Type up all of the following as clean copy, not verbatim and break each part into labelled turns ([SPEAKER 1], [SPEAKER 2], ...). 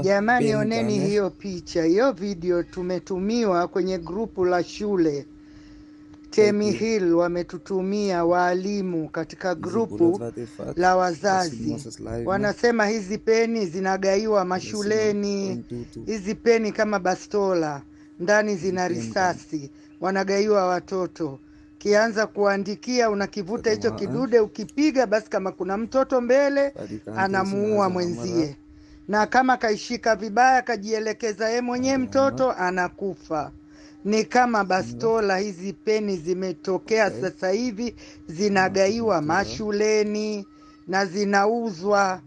[SPEAKER 1] Jamani, oneni hiyo picha, hiyo video tumetumiwa kwenye grupu la shule. Temi Hill wametutumia walimu katika grupu la wazazi. Wanasema hizi peni zinagaiwa mashuleni. Hizi peni kama bastola, ndani zina risasi. Wanagaiwa watoto. Kianza kuandikia, unakivuta hicho kidude, ukipiga basi kama kuna mtoto mbele anamuua mwenzie. Na kama kaishika vibaya kajielekeza yeye mwenyewe mtoto anakufa. Ni kama bastola. Hizi peni zimetokea sasa hivi, zinagaiwa mashuleni na zinauzwa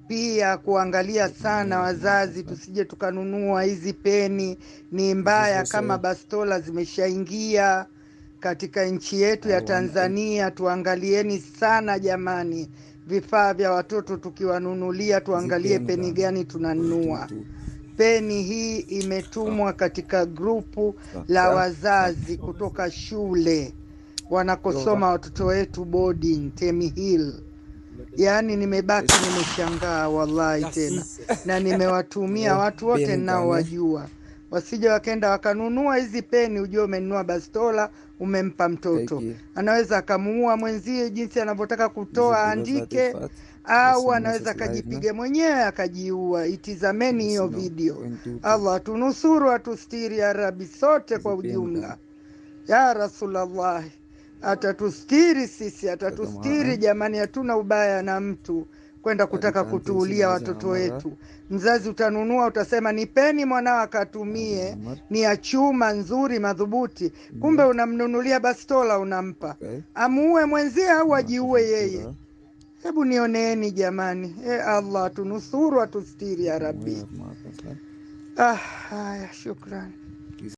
[SPEAKER 1] pia. Kuangalia sana wazazi, tusije tukanunua hizi peni, ni mbaya. Kama bastola zimeshaingia katika nchi yetu ya Tanzania, tuangalieni sana jamani. Vifaa vya watoto tukiwanunulia, tuangalie peni gani tunanunua. Peni hii imetumwa katika grupu la wazazi kutoka shule wanakosoma watoto wetu boarding Temi Hill. Yaani nimebaki nimeshangaa wallahi tena. Na nimewatumia watu wote nao wajua. Wasije wakaenda wakanunua hizi peni, ujue umenunua bastola, umempa mtoto. Anaweza akamuua mwenzie jinsi anavyotaka kutoa andike, au anaweza akajipige mwenyewe akajiua. Itizameni hiyo video. Allah tunusuru, atustiri ya Rabbi sote kwa ujumla. Ya Rasulullah, atatustiri sisi, atatustiri jamani. Hatuna ubaya na mtu kwenda kutaka kutuulia watoto wetu. Mzazi utanunua, utasema ni peni mwanao akatumie, ni ya chuma nzuri madhubuti, kumbe unamnunulia bastola unampa. Amuue mwenzie au ajiue yeye. Hebu nioneeni jamani. Allah tunusuru, atustiri ya Rabbi. Haya, shukrani.